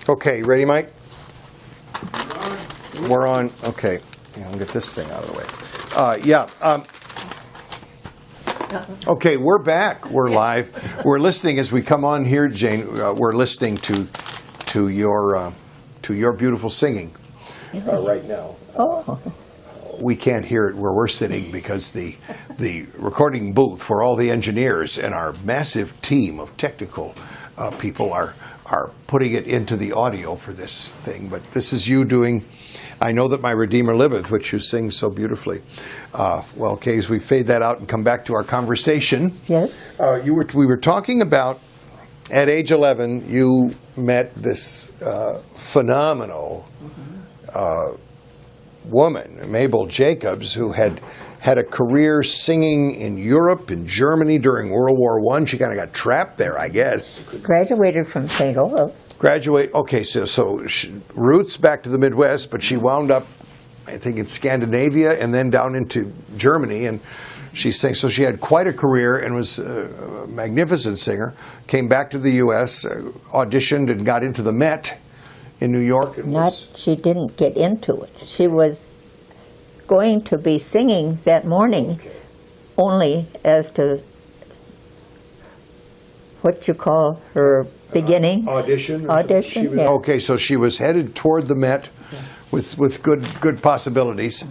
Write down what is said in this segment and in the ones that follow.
Okay, ready, Mike? We're on. Okay, I'll get this thing out of the way. Okay, we're back. We're live. We're listening as we come on here, Jane. We're listening to your beautiful singing right now. We can't hear it where we're sitting because the recording booth where all the engineers and our massive team of technical people are putting it into the audio for this thing. But this is you doing I Know That My Redeemer Liveth, which you sing so beautifully. Well, Kay, as we fade that out and come back to our conversation. Yes. We were talking about, at age 11, you met this phenomenal woman, Mabel Jacobs, who had a career singing in Europe, in Germany during World War I. She kind of got trapped there, I guess. Graduated from St. Olaf. Okay, so roots back to the Midwest, but she wound up, I think, in Scandinavia and then down into Germany, and she sang. So she had quite a career and was a magnificent singer. Came back to the U.S., auditioned and got into the Met in New York. She didn't get into it. She was going to be singing that morning, only as to what you call her beginning. Audition? Audition, yeah. Okay, so she was headed toward the Met with good possibilities.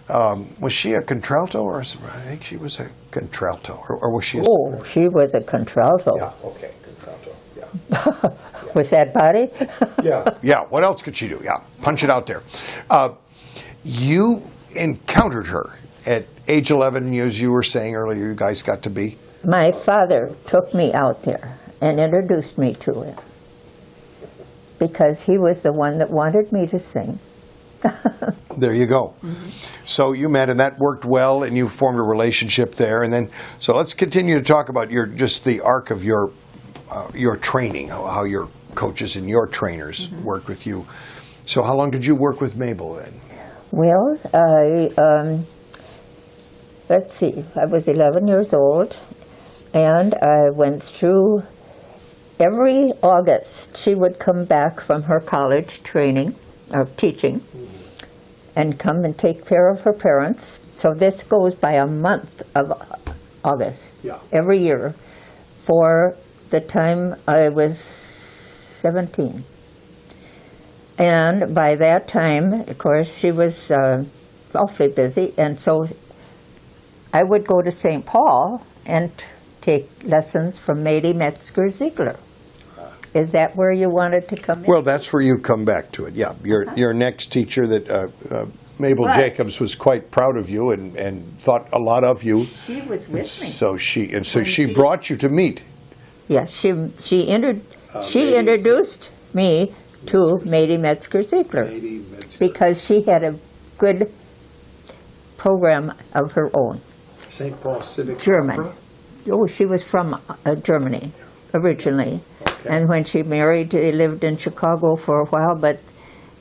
Was she a contralto? Or I think she was a contralto. Or was she a soprano? She was a contralto. Yeah, okay, contralto, yeah. With that body? Yeah, what else could she do? Yeah, punch it out there. You encountered her at age 11, as you were saying earlier, you guys got to be. My father took me out there and introduced me to him because he was the one that wanted me to sing. There you go. Mm-hmm. So you met, and that worked well, and you formed a relationship there. And then, so let's continue to talk about just the arc of your training, how your coaches and your trainers worked with you. So how long did you work with Mabel then? Well, let's see, I was 11 years old, and I went through every August. She would come back from her college training, or teaching, and come and take care of her parents. So this goes by a month of August, every year, for the time I was 17. And by that time, of course, she was awfully busy, and so I would go to St. Paul and take lessons from Mady Metzger-Ziegler. Is that where you wanted to come in? Well, that's where you come back to it, yeah. Your next teacher, that Mabel Jacobs, was quite proud of you and thought a lot of you. She was with me. So she brought you to meet. Yes, she introduced me to Mady Metzger-Ziegler because she had a good program of her own. St. Paul Civic German. Opera? Oh, she was from Germany originally. Okay. And when she married, they lived in Chicago for a while, but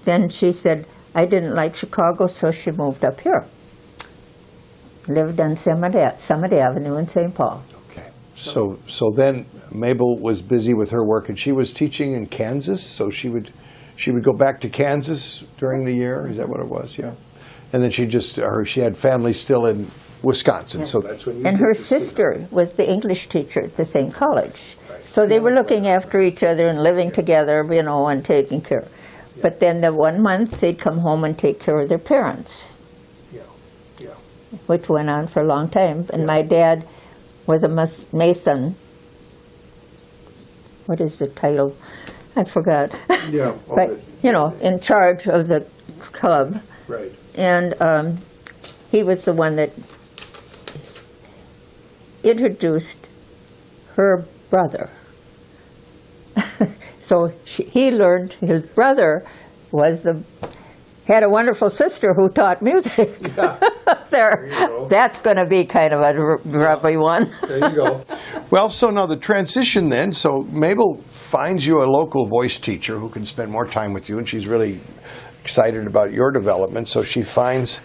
then she said, I didn't like Chicago, so she moved up here. Lived on Summit Avenue in St. Paul. Okay. So then Mabel was busy with her work, and she was teaching in Kansas, so she would go back to Kansas during the year. Is that what it was? Yeah. And then she had family still in Wisconsin, so that's when you. And her sister was the English teacher at the same college, so they were looking after each other and living together, and taking care. Yeah. But then the 1 month they'd come home and take care of their parents. Yeah. Which went on for a long time. And my dad was a Mason. What is the title? I forgot. Yeah. But in charge of the club. Right. And he was the one that introduced her brother. So he learned his brother had a wonderful sister who taught music. Yeah. There you go. That's going to be kind of a rubby one. There you go. Well, so now the transition then. So Mabel finds you a local voice teacher who can spend more time with you, and she's really excited about your development. So she finds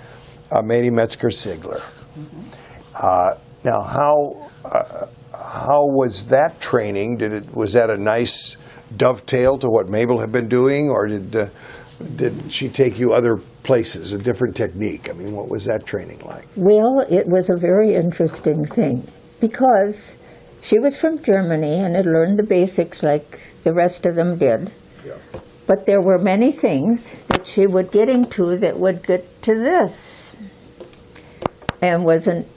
Mady Metzger-Ziegler. Mm-hmm. Now, how was that training? Was that a nice dovetail to what Mabel had been doing, or did she take you other places, a different technique? I mean, what was that training like? Well, it was a very interesting thing because she was from Germany and had learned the basics like the rest of them did. Yeah. But there were many things that she would get into that would get to this and wasn't,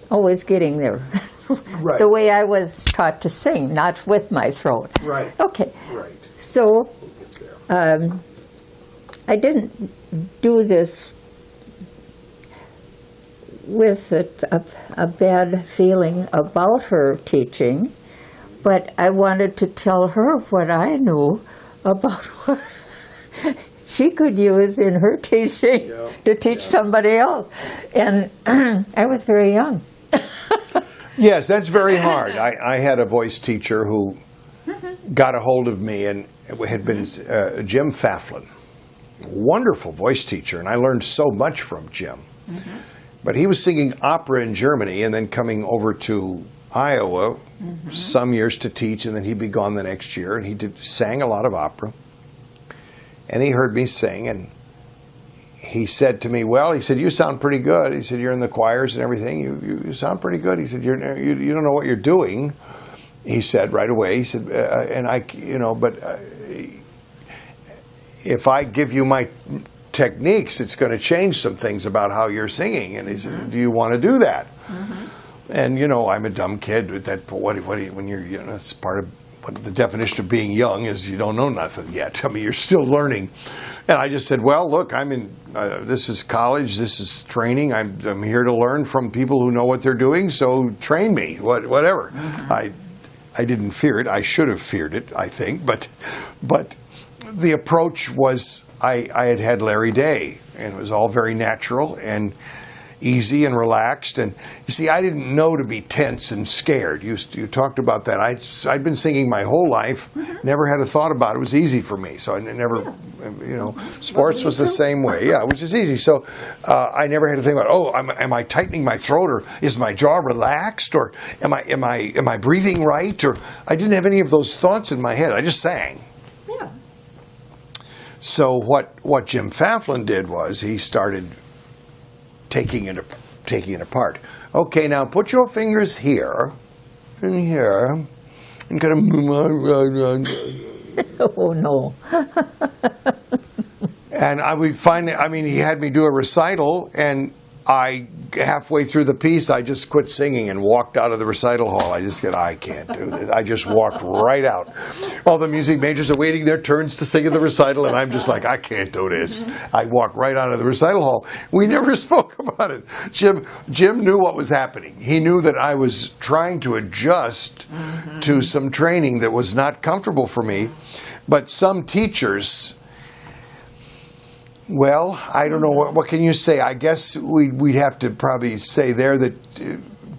always getting there. Right. The way I was taught to sing, not with my throat. Right. Okay. Right. So We'll get there. I didn't do this with a bad feeling about her teaching, but I wanted to tell her what I knew about what she could use in her teaching to teach somebody else. And I was very young. Yes, that's very hard. I had a voice teacher who got a hold of me, and it had been Jim Faflin, wonderful voice teacher, and I learned so much from Jim. But he was singing opera in Germany and then coming over to Iowa some years to teach, and then he'd be gone the next year, and he sang a lot of opera. And he heard me sing, and he said to me, well, he said, you sound pretty good. He said, you're in the choirs and everything. You sound pretty good. He said, you don't know what you're doing. He said right away. He said, if I give you my techniques, it's going to change some things about how you're singing. And he said, do you want to do that? And I'm a dumb kid with that. When you're, it's part of what the definition of being young is. You don't know nothing yet. I mean, you're still learning. And I just said, well, look, I'm in. This is college. This is training. I'm here to learn from people who know what they're doing. So train me, whatever. I didn't fear it. I should have feared it, I think. But the approach was, I had Larry Day, and it was all very natural and easy and relaxed. And you see, I didn't know to be tense and scared. You talked about that. I'd been singing my whole life, never had a thought about it. It was easy for me. So I never, sports was the same way. Yeah, it was just easy. So I never had to think about, am I tightening my throat, or is my jaw relaxed, or am I breathing right? Or I didn't have any of those thoughts in my head. I just sang. Yeah. So what Jim Faflin did was he started taking it apart. Okay, now put your fingers here and here, and kind of. Oh no. And he had me do a recital, and halfway through the piece, I just quit singing and walked out of the recital hall. I just said, I can't do this. I just walked right out. All the music majors are waiting their turns to sing in the recital, and I'm just like, I can't do this. I walked right out of the recital hall. We never spoke about it. Jim knew what was happening. He knew that I was trying to adjust to some training that was not comfortable for me. But some teachers, well, I don't know, what can you say? I guess we'd have to probably say there that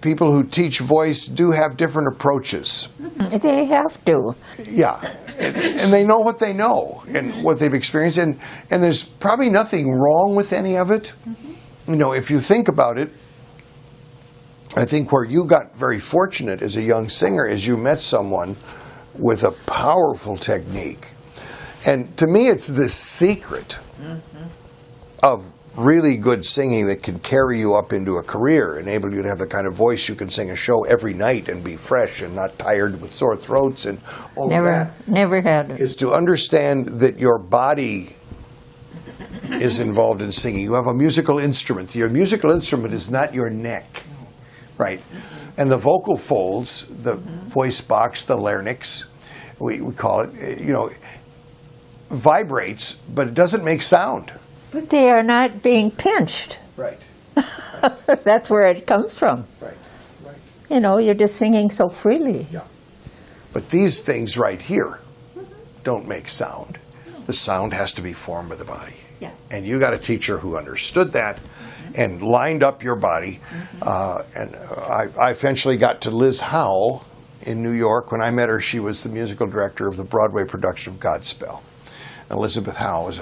people who teach voice do have different approaches. They have to. Yeah, and they know what they know and what they've experienced, and there's probably nothing wrong with any of it. If you think about it, I think where you got very fortunate as a young singer is you met someone with a powerful technique. And to me, it's the secret of really good singing that can carry you up into a career, enable you to have the kind of voice you can sing a show every night and be fresh and not tired with sore throats and all of that. Never had it. Is to understand that your body is involved in singing. You have a musical instrument. Your musical instrument is not your neck, right? And the vocal folds, the voice box, the larynx, we call it, vibrates, but it doesn't make sound. But they are not being pinched. Right. That's where it comes from. Right. You're just singing so freely. Yeah. But these things right here don't make sound. The sound has to be formed by the body. Yeah. And you got a teacher who understood that and lined up your body. And I eventually got to Liz Howe in New York. When I met her, she was the musical director of the Broadway production of Godspell. Elizabeth Howe was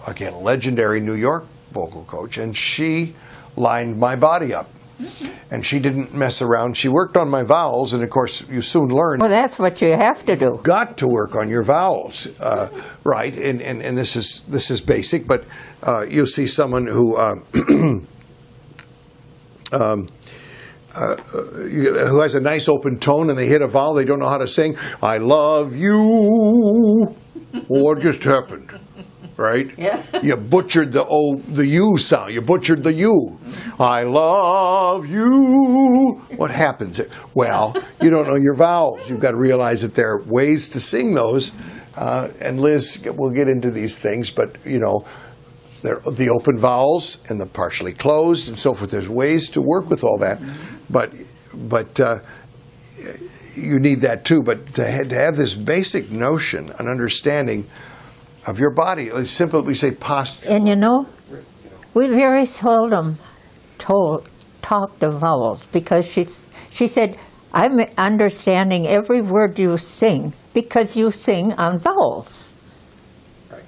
again, legendary New York vocal coach, and she lined my body up. And she didn't mess around. She worked on my vowels, and of course, you soon learn. Well, that's what you have to do. Got to work on your vowels, right? And this is basic, but you'll see someone who who has a nice open tone, and they hit a vowel they don't know how to sing. I love you. Well, what just happened? Right? Yeah. You butchered the U sound. You butchered the U. I love you. What happens? Well, you don't know your vowels. You've got to realize that there are ways to sing those. And Liz will get into these things, but you know, the open vowels and the partially closed and so forth. There's ways to work with all that, but you need that too. But to have this basic notion, an understanding of your body, it's simple. We say posture. And you know, we very seldom talk the vowels, because she said, I'm understanding every word you sing because you sing on vowels. Right.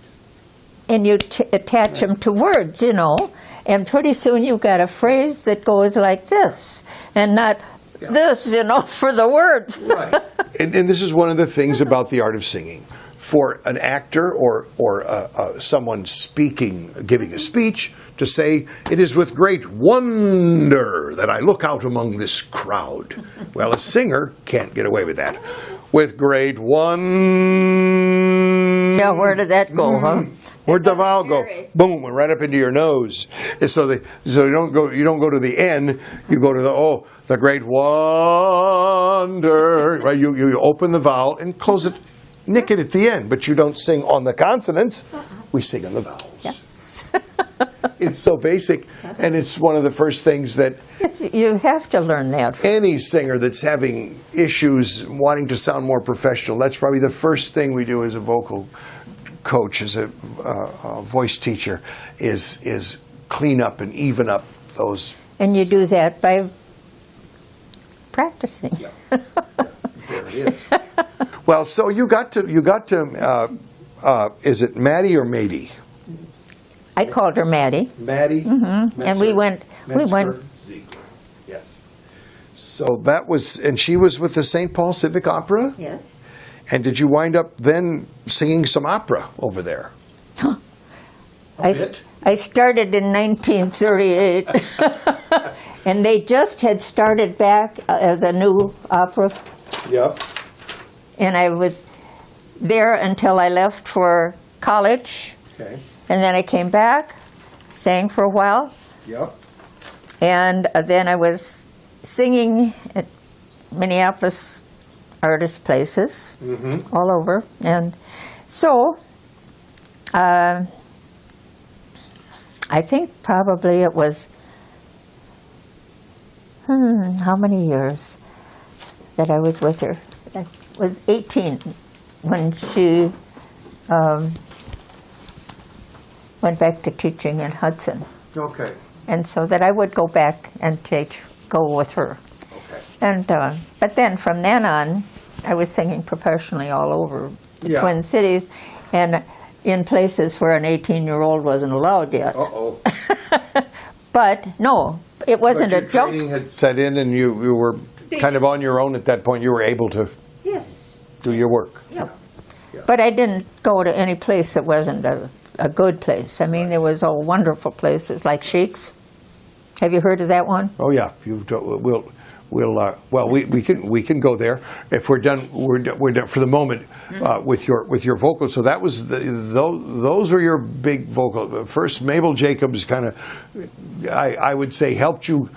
And you attach them to words, you know, and pretty soon you've got a phrase that goes like this, and not this, you know, for the words. Right. And this is one of the things about the art of singing. For an actor or someone speaking, giving a speech, to say, it is with great wonder that I look out among this crowd. Well, a singer can't get away with that. With great wonder. Yeah, where did that go, huh? Where'd the vowel go? Boom, and right up into your nose. And so you don't go to the N, you go to the great wonder. Right? You open the vowel and close it. Nick it at the end, but you don't sing on the consonants. We sing on the vowels. Yes. It's so basic, and it's one of the first things that You have to learn that. any singer that's having issues wanting to sound more professional, that's probably the first thing we do as a vocal coach, as a voice teacher, is clean up and even up those. And you do that by practicing. Yeah. There it is. Well, so you got to. Is it Maddie or Mady? I called her Maddie. Maddie. Mm-hmm. And we went. Ziegler. Yes. So that was, and she was with the St. Paul Civic Opera. Yes. And did you wind up then singing some opera over there? I started in 1938, and they just had started back as a new opera. Yep. And I was there until I left for college. Okay. And then I came back, sang for a while. Yep. And then I was singing at Minneapolis artist places, all over. And so I think probably it was, how many years that I was with her? I was 18 when she went back to teaching in Hudson. Okay. And so that I would go back and go with her. Okay. And but then from then on, I was singing professionally all over the Twin Cities, and in places where an 18-year-old wasn't allowed yet. Uh-oh. But no, it wasn't a joke. Training had set in, and you were kind of on your own at that point. You were able to do your work. Yeah. But I didn't go to any place that wasn't a good place. I mean, there was all wonderful places like Sheiks. Have you heard of that one? Oh yeah, we can go there if we're done. We're done for the moment with your vocals. So that was those were your big vocal. First, Mabel Jacobs kind of, I would say, helped you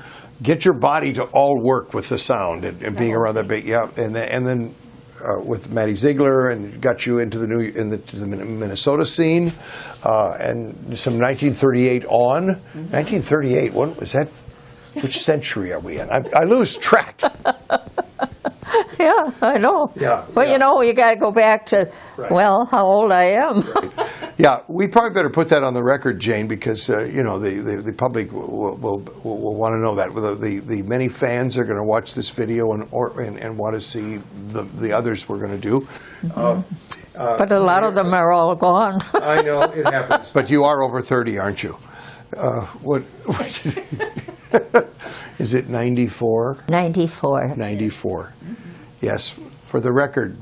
get your body to all work with the sound and being around that big. Yeah, and then with Maddie Ziegler, and got you into the Minnesota scene, and some 1938 on. 1938, what was that? Which century are we in? I lose track. Yeah, I know. Yeah. But you know, you got to go back to, well, how old I am. Right. Yeah, we probably better put that on the record, Jane, because the public will want to know that. The many fans are going to watch this video and want to see the others we're going to do. But a lot of them are all gone. I know, it happens. But you are over 30, aren't you? What Is it 94? 94. 94. Yes. For the record,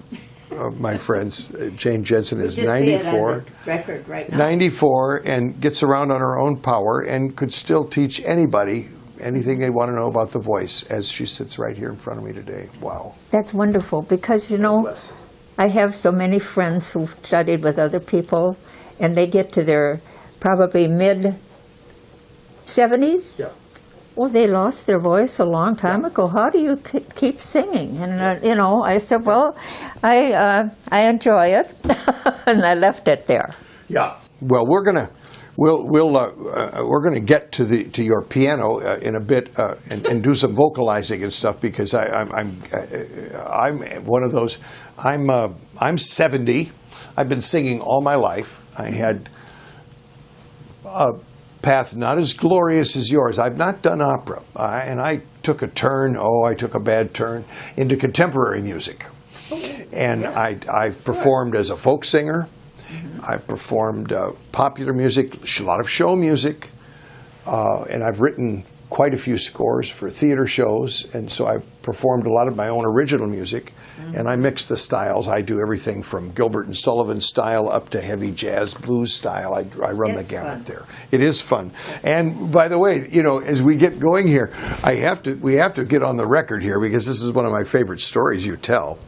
my friends, Jane Jensen is We just see it on 94. the record right now. 94 and gets around on her own power and could still teach anybody anything they want to know about the voice as she sits right here in front of me today. Wow. That's wonderful because, you know, Bless. I have so many friends who've studied with other people, and they get to their probably mid-70s. Yeah. Well, they lost their voice a long time ago. How do you keep singing? And, you know, I said, well, I enjoy it, and I left it there. Yeah. Well, we're gonna get to your piano in a bit and do some vocalizing and stuff because I'm one of those. I'm 70. I've been singing all my life. I had a path not as glorious as yours. I've not done opera, and I took a bad turn into contemporary music, and I've performed as a folk singer. I've performed popular music, a lot of show music, and I've written quite a few scores for theater shows, and so I've performed a lot of my own original music, and I mix the styles. I do everything from Gilbert and Sullivan style up to heavy jazz blues style. I run the gamut there. It is fun. And by the way, you know, as we get going here, we have to get on the record here because this is one of my favorite stories you tell.